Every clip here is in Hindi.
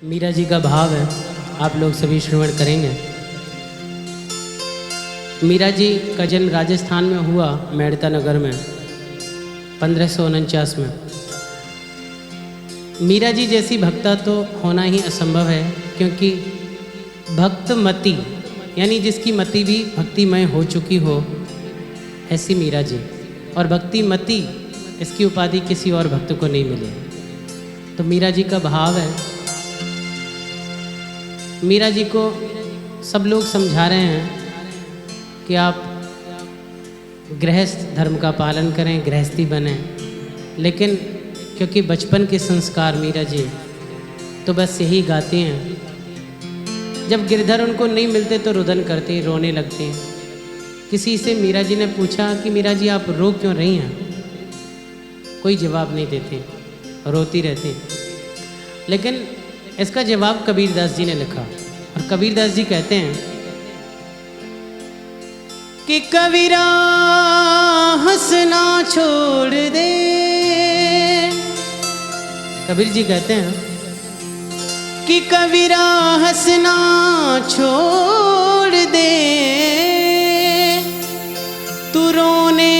मीरा जी का भाव है, आप लोग सभी श्रवण करेंगे। मीरा जी का जन्म राजस्थान में हुआ, मेड़ता नगर में 1549 में। मीरा जी जैसी भक्ता तो होना ही असंभव है, क्योंकि भक्तमती यानी जिसकी मति भी भक्तिमय हो चुकी हो, ऐसी मीरा जी। और भक्तिमती इसकी उपाधि किसी और भक्त को नहीं मिली। तो मीरा जी का भाव है, मीरा जी को सब लोग समझा रहे हैं कि आप गृहस्थ धर्म का पालन करें, गृहस्थी बने। लेकिन क्योंकि बचपन के संस्कार मीरा जी तो बस यही गाती हैं। जब गिरधर उनको नहीं मिलते तो रुदन करती, रोने लगती हैं। किसी से मीरा जी ने पूछा कि मीरा जी आप रो क्यों रही हैं? कोई जवाब नहीं देती, रोती रहती। लेकिन इसका जवाब कबीरदास जी ने लिखा, और कबीरदास जी कहते हैं कि कबीरा हंसना छोड़ दे। कबीर जी कहते हैं कि कबीरा हंसना छोड़ दे, तू रोने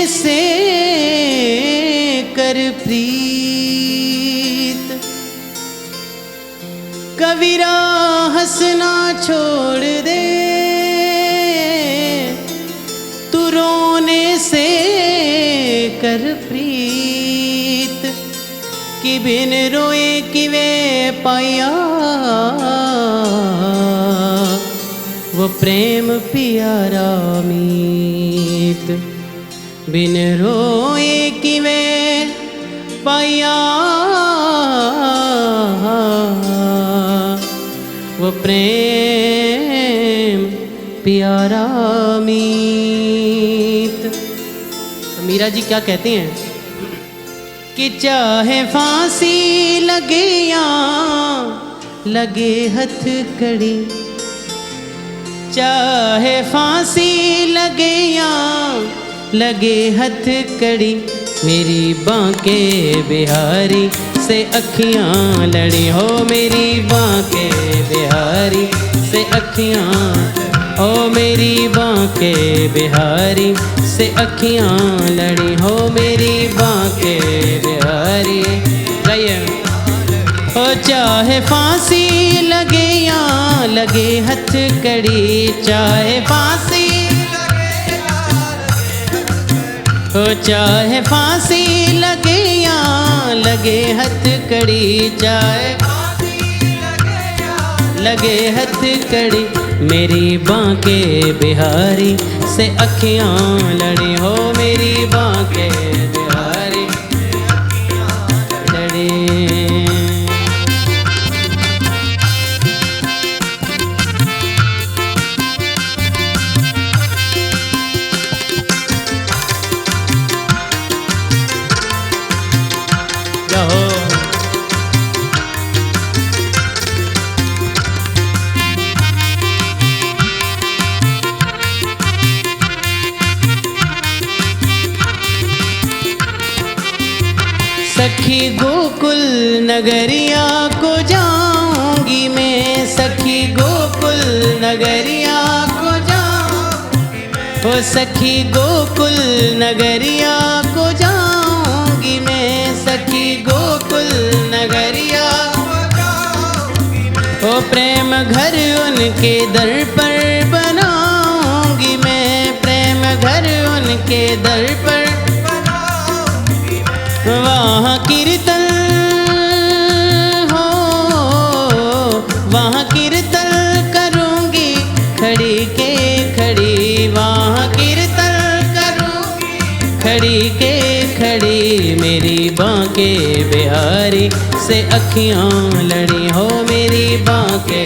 से कर प्रीत। कबीरा हंसना छोड़ दे, तू रोने से कर प्रीत। कि बिन रोए कि वे पाया, वो प्रेम प्यारा मीत। बिन रोए कि वे पाया, वो प्रेम प्यारा मीत। तो मीरा जी क्या कहती हैं कि चाहे फांसी लगे या लगे हथकड़ी, चाहे फांसी लगे या लगे हथकड़ी, मेरी बांके बिहारी से अखियां लड़ी हो। मेरी बांके बिहारी से अखियां, ओ मेरी बांके बिहारी से अखियां लड़ी हो। मेरी बांके बिहारी गाइए हो। चाहे फांसी लगे या लगे हथकड़ी, चाहे फांसी हो, चाहे फांसी लगे या लगे हथकड़ी, चाहे लगे हथकड़ी, मेरी बांके बिहारी से अखियां लड़ी हो। मेरी बांके बिहारी लड़ी। सखी गोकुल नगरिया को जाऊंगी मैं, सखी गोकुल नगरिया को जाऊंगी मैं। हो सखी गोकुल नगरिया को जाऊंगी मैं, सखी गोकुल नगरिया को जाऊंगी मैं। हो प्रेम घर उनके दर पर बनाऊंगी मैं, प्रेम घर उनके दर पर। वहाँ कीर्तन हो, वहाँ कीर्तन करूँगी खड़ी के खड़ी, वहाँ कीर्तन करूँगी खड़ी के खड़ी। मेरी बांके बिहारी से अखियाँ लड़ी हो। मेरी बांके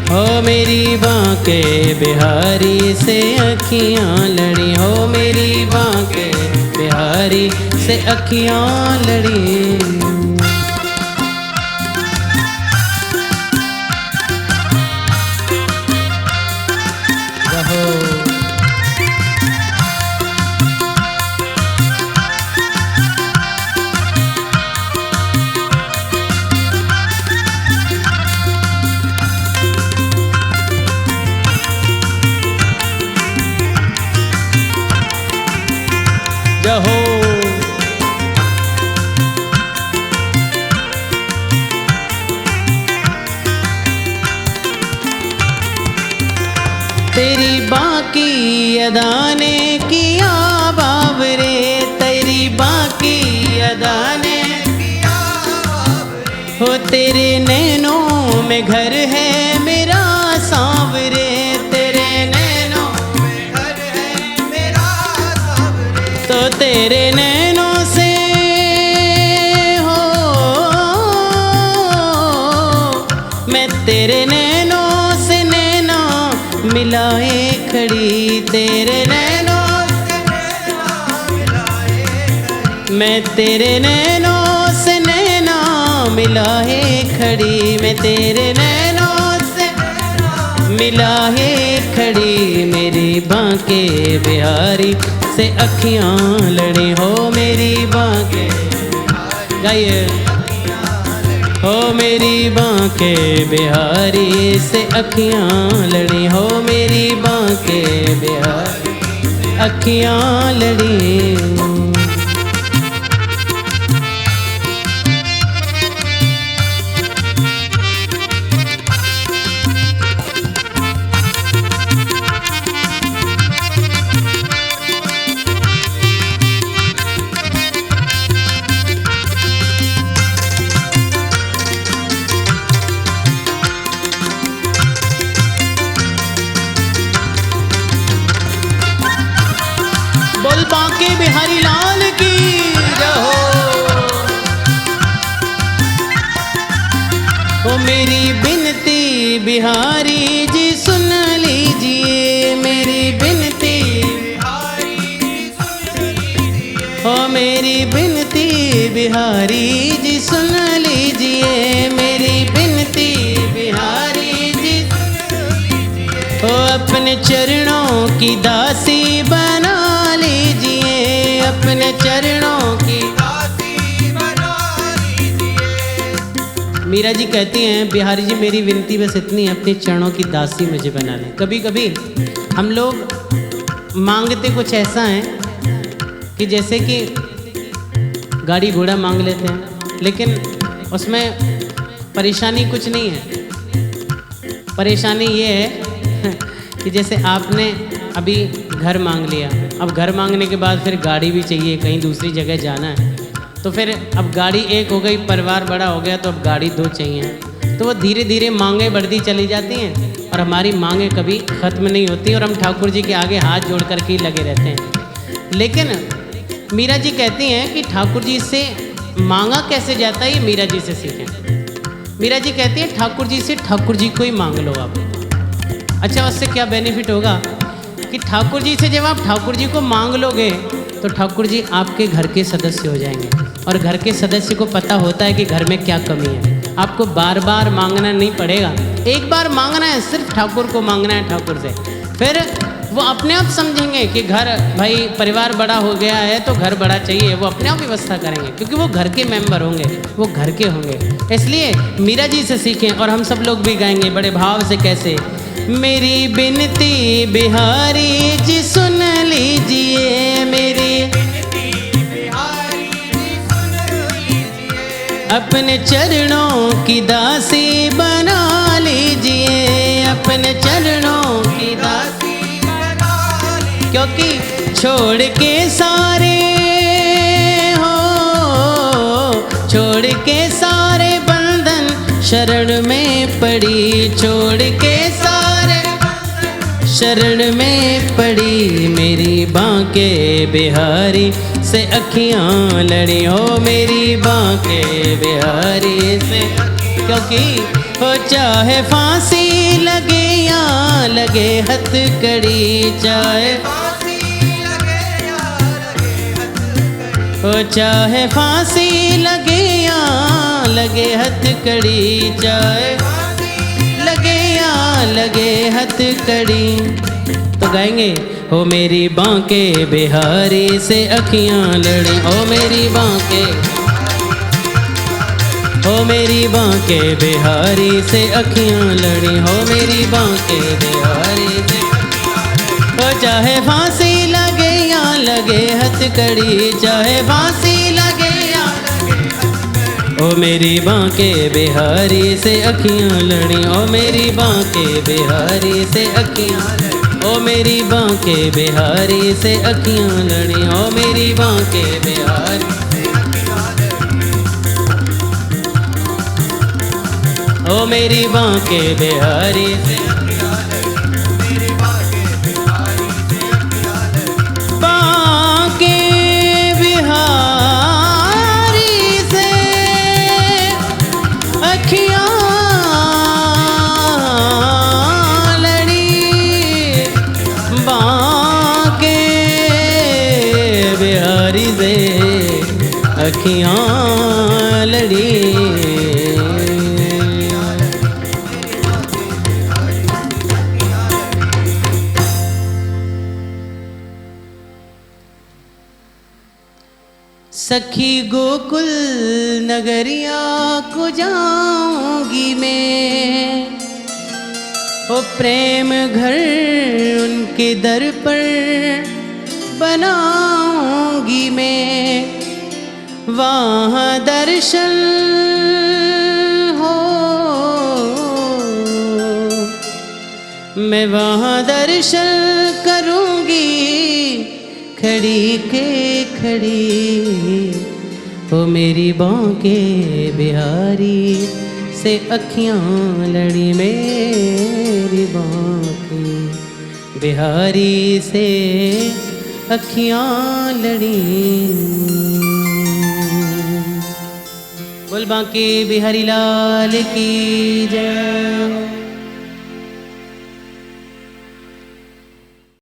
हो, मेरी बांके बिहारी से अखियां लड़ी हो। मेरी बांके बिहारी से अखियां लड़ी। रहो बाकी अदा ने किया बाबरे, तेरी बाकी अदा ने किया बाबरे। हो तेरे नैनों में घर है मेरा सांवरे, तेरे नैनों में घर है मेरा सांवरे। तो तेरे नैनों से हो मैं तेरे नैनों से नैना मिलाए खड़ी, तेरे नैनों से नैना मिलाए खड़ी। मैं तेरे नैनों से नैना मिलाए खड़ी, मैं तेरे नैनों से मिलाए खड़ी। मेरी बांके बिहारी से अखियां लड़ी हो, मेरी बांके गाइए हो, मेरी बांके बिहारी से अखियां लड़ी हो, मेरी बांके बिहारी अखियां लड़ी। बोल बांके बिहारी लाल की रहो। ओ मेरी बिनती बिहारी जी सुन लीजिए, मेरी बिनती बिहारी जी सुन लीजिए। ओ मेरी बिनती बिहारी जी सुन लीजिए, मेरी बिनती बिहारी जी सुन लीजिए। ओ अपने चरणों की दासी बना लीजिए, अपने चरणों की दासी बना लीजिए। मीरा जी कहती हैं बिहारी जी मेरी विनती बस इतनी है, अपने चरणों की दासी मुझे बना लें। कभी कभी हम लोग मांगते कुछ ऐसा है कि जैसे कि गाड़ी घोड़ा मांग लेते हैं, लेकिन उसमें परेशानी कुछ नहीं है। परेशानी ये है कि जैसे आपने अभी घर मांग लिया, अब घर मांगने के बाद फिर गाड़ी भी चाहिए, कहीं दूसरी जगह जाना है, तो फिर अब गाड़ी एक हो गई, परिवार बड़ा हो गया, तो अब गाड़ी दो चाहिए। तो वो धीरे धीरे मांगें बढ़ती चली जाती हैं और हमारी मांगें कभी ख़त्म नहीं होती और हम ठाकुर जी के आगे हाथ जोड़ कर के लगे रहते हैं। लेकिन मीरा जी कहती हैं कि ठाकुर जी से मांगा कैसे जाता है, ये मीरा जी से सीखें। मीरा जी कहती हैं ठाकुर जी से ठाकुर जी को ही मांग लो आप। अच्छा, उससे क्या बेनिफिट होगा कि ठाकुर जी से जब आप ठाकुर जी को मांग लोगे तो ठाकुर जी आपके घर के सदस्य हो जाएंगे और घर के सदस्य को पता होता है कि घर में क्या कमी है। आपको बार बार मांगना नहीं पड़ेगा, एक बार मांगना है, सिर्फ ठाकुर को मांगना है ठाकुर से। फिर वो अपने आप समझेंगे कि घर भाई परिवार बड़ा हो गया है तो घर बड़ा चाहिए, वो अपने आप व्यवस्था करेंगे क्योंकि वो घर के मेंबर होंगे, वो घर के होंगे। इसलिए मीरा जी से सीखें और हम सब लोग भी गाएंगे बड़े भाव से। कैसे? मेरी बिनती बिहारी जी सुन लीजिए, मेरी बिनती बिहारी जी सुन लीजिए। अपने चरणों की दासी बना लीजिए, अपने चरणों की दासी बना लीजिए। क्योंकि छोड़ के सारे हो, छोड़ के सारे बंधन शरण में पड़ी, छोड़ के सारे शरण में पड़ी। मेरी बांके बिहारी से अखियां लड़ी हो, मेरी बांके बिहारी से। क्योंकि हो चाहे फांसी लगे या लगे हथकड़ी, चाहे फांसी लगे या लगे हथकड़ी, हो चाहे फांसी लगे या लगे हथकड़ी, चाहे लगे या लगे हथकड़ी। तो गाएंगे हो मेरी बांके बिहारी से अखियां लड़ी, हो मेरी बांके, हो मेरी बांके बिहारी से अखियां लड़ी, हो मेरी बांके बिहारी से। हो चाहे फांसी लगे या लगे हथकड़ी, चाहे फांसी लगे या ओ मेरी बांके बिहारी से अखियां लड़ी, ओ मेरी बांके बिहारी से अखियां लड़ी। ओ मेरी बांके बिहारी से अखियां लड़ी, ओ मेरी बांके बिहारी, ओ मेरी बांके बिहारी से बांके बिहारी से अखियां लड़ी, बांके बिहारी से अखियां लड़ी। सखी गोकुल नगरिया को जाऊंगी मैं, ओ प्रेम घर उनके दर पर बनाऊंगी मैं, वहाँ दर्शन हो, मैं वहाँ दर्शन करूंगी खड़ी के खड़ी, ओ मेरी बांके बिहारी से अखियां लड़ी, मेरी बांके बिहारी से अखियां लड़ी। बोल बांके बिहारी लाल की जय।